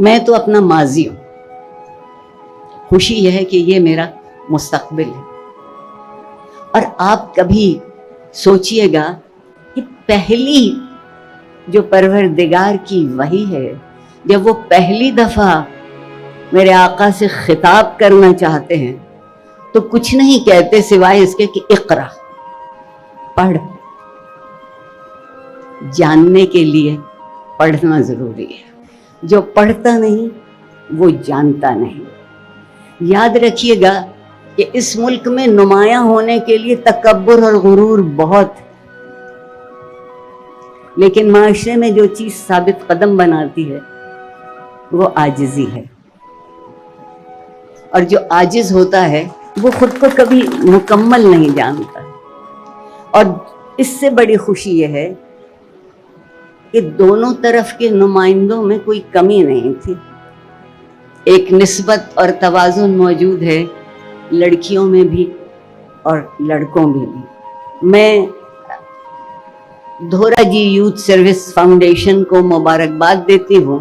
میں تو اپنا ماضی ہوں، خوشی یہ ہے کہ یہ میرا مستقبل ہے۔ اور آپ کبھی سوچئے گا کہ پہلی جو پروردگار کی وحی ہے، جب وہ پہلی دفعہ میرے آقا سے خطاب کرنا چاہتے ہیں تو کچھ نہیں کہتے سوائے اس کے کہ اقرا، پڑھ۔ جاننے کے لیے پڑھنا ضروری ہے۔ جو پڑھتا نہیں وہ جانتا نہیں۔ یاد رکھیے گا کہ اس ملک میں نمایاں ہونے کے لیے تکبر اور غرور بہت، لیکن معاشرے میں جو چیز ثابت قدم بناتی ہے وہ عاجزی ہے، اور جو عاجز ہوتا ہے وہ خود کو کبھی مکمل نہیں جانتا۔ اور اس سے بڑی خوشی یہ ہے کہ دونوں طرف کے نمائندوں میں کوئی کمی نہیں تھی، ایک نسبت اور توازن موجود ہے، لڑکیوں میں بھی اور لڑکوں میں بھی۔ میں دھورا جی یوتھ سروس فاؤنڈیشن کو مبارکباد دیتی ہوں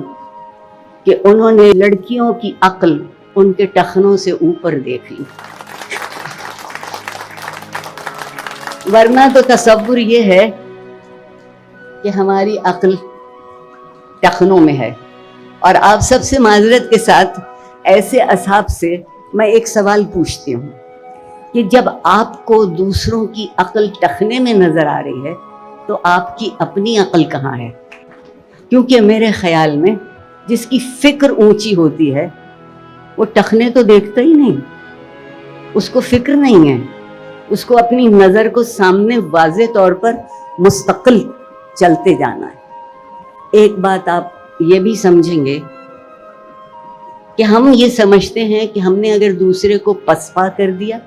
کہ انہوں نے لڑکیوں کی عقل ان کے ٹخنوں سے اوپر دیکھ لی، ورنہ تو تصور یہ ہے کہ ہماری عقل ٹخنوں میں ہے۔ اور آپ سب سے معذرت کے ساتھ ایسے اصحاب سے میں ایک سوال پوچھتی ہوں کہ جب آپ کو دوسروں کی عقل ٹخنے میں نظر آ رہی ہے تو آپ کی اپنی عقل کہاں ہے؟ کیونکہ میرے خیال میں جس کی فکر اونچی ہوتی ہے وہ ٹخنے تو دیکھتا ہی نہیں، اس کو فکر نہیں ہے، اس کو اپنی نظر کو سامنے واضح طور پر مستقل چلتے جانا ہے۔ ایک بات آپ یہ بھی سمجھیں گے کہ ہم یہ سمجھتے ہیں کہ ہم نے اگر دوسرے کو پسپا کر دیا،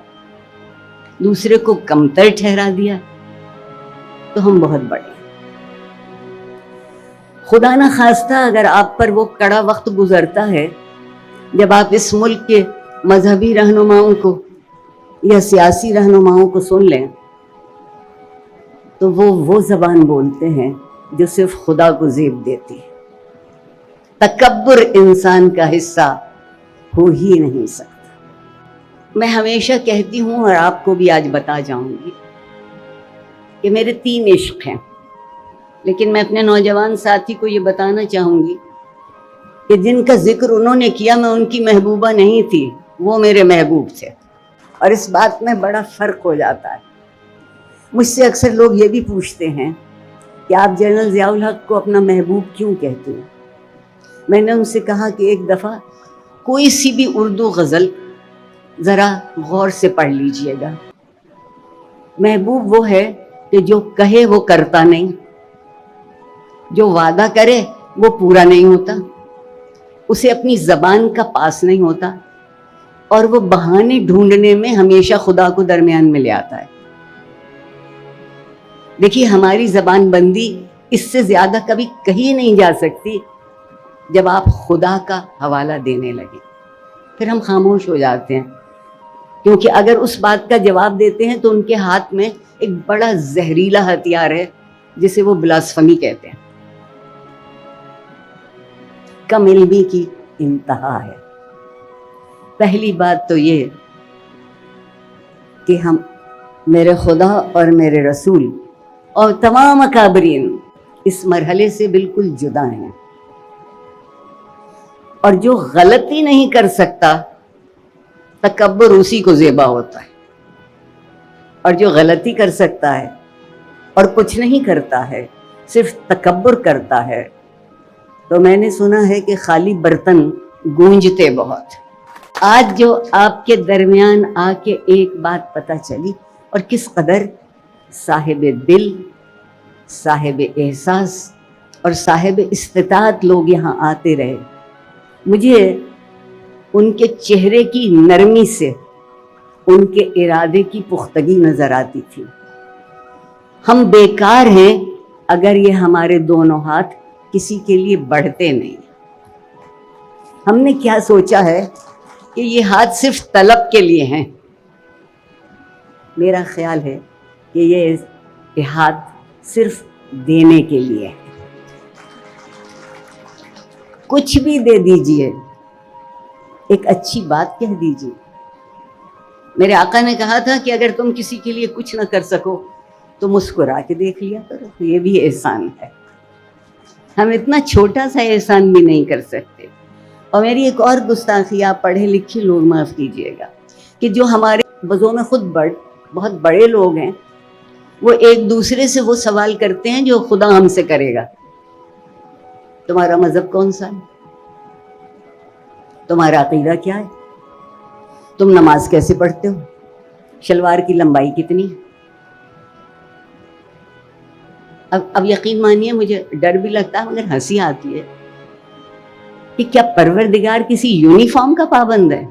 دوسرے کو کمتر ٹھہرا دیا تو ہم بہت بڑے ہیں۔ خدا نہ خواستہ اگر آپ پر وہ کڑا وقت گزرتا ہے جب آپ اس ملک کے مذہبی رہنماؤں کو یا سیاسی رہنماؤں کو سن لیں تو وہ زبان بولتے ہیں جو صرف خدا کو زیب دیتی ہے۔ تکبر انسان کا حصہ ہو ہی نہیں سکتا۔ میں ہمیشہ کہتی ہوں اور آپ کو بھی آج بتا جاؤں گی کہ میرے 3 عشق ہیں، لیکن میں اپنے نوجوان ساتھی کو یہ بتانا چاہوں گی کہ جن کا ذکر انہوں نے کیا میں ان کی محبوبہ نہیں تھی، وہ میرے محبوب تھے، اور اس بات میں بڑا فرق ہو جاتا ہے۔ مجھ سے اکثر لوگ یہ بھی پوچھتے ہیں کہ آپ جنرل ضیاء الحق کو اپنا محبوب کیوں کہتے ہیں؟ میں نے ان سے کہا کہ ایک دفعہ کوئی سی بھی اردو غزل ذرا غور سے پڑھ لیجئے گا۔ محبوب وہ ہے کہ جو کہے وہ کرتا نہیں، جو وعدہ کرے وہ پورا نہیں ہوتا، اسے اپنی زبان کا پاس نہیں ہوتا، اور وہ بہانے ڈھونڈنے میں ہمیشہ خدا کو درمیان میں لے آتا ہے۔ دیکھیے ہماری زبان بندی اس سے زیادہ کبھی کہیں نہیں جا سکتی جب آپ خدا کا حوالہ دینے لگیں، پھر ہم خاموش ہو جاتے ہیں، کیونکہ اگر اس بات کا جواب دیتے ہیں تو ان کے ہاتھ میں ایک بڑا زہریلا ہتھیار ہے جسے وہ بلاسفمی کہتے ہیں۔ کم علمی کی انتہا ہے۔ پہلی بات تو یہ کہ ہم میرے خدا اور میرے رسول اور تمام اکابرین اس مرحلے سے بالکل جدا ہیں، اور جو غلطی نہیں کر سکتا تکبر اسی کو زیبا ہوتا ہے، اور جو غلطی کر سکتا ہے اور کچھ نہیں کرتا ہے صرف تکبر کرتا ہے تو میں نے سنا ہے کہ خالی برتن گونجتے بہت۔ آج جو آپ کے درمیان آ کے ایک بات پتہ چلی، اور کس قدر صاحب دل، صاحب احساس اور صاحب استطاعت لوگ یہاں آتے رہے، مجھے ان کے چہرے کی نرمی سے ان کے ارادے کی پختگی نظر آتی تھی۔ ہم بیکار ہیں اگر یہ ہمارے دونوں ہاتھ کسی کے لیے بڑھتے نہیں۔ ہم نے کیا سوچا ہے کہ یہ ہاتھ صرف طلب کے لیے ہیں؟ میرا خیال ہے کہ یہ ہاتھ صرف دینے کے لیے ہے۔ کچھ بھی دے دیجئے، ایک اچھی بات کہہ دیجئے۔ میرے آقا نے کہا تھا کہ اگر تم کسی کے لیے کچھ نہ کر سکو تو مسکرا کے دیکھ لیا کرو، یہ بھی احسان ہے۔ ہم اتنا چھوٹا سا احسان بھی نہیں کر سکتے۔ اور میری ایک اور گستاخی، آپ پڑھے لکھے لوگ معاف کیجیے گا، کہ جو ہمارے بزوں میں خود بہت بڑے لوگ ہیں، وہ ایک دوسرے سے وہ سوال کرتے ہیں جو خدا ہم سے کرے گا۔ تمہارا مذہب کون سا ہے؟ تمہارا عقیدہ کیا ہے؟ تم نماز کیسے پڑھتے ہو؟ شلوار کی لمبائی کتنی ہے؟ اب یقین مانیے مجھے ڈر بھی لگتا ہے مگر ہنسی آتی ہے کہ کیا پروردگار کسی یونیفارم کا پابند ہے؟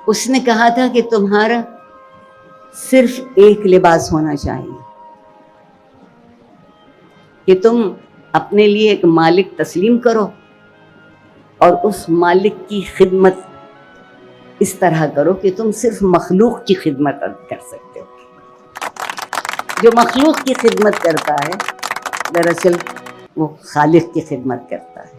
اس نے کہا تھا کہ تمہارا صرف ایک لباس ہونا چاہیے، کہ تم اپنے لیے ایک مالک تسلیم کرو اور اس مالک کی خدمت اس طرح کرو کہ تم صرف مخلوق کی خدمت کر سکتے ہو۔ جو مخلوق کی خدمت کرتا ہے دراصل وہ خالق کی خدمت کرتا ہے۔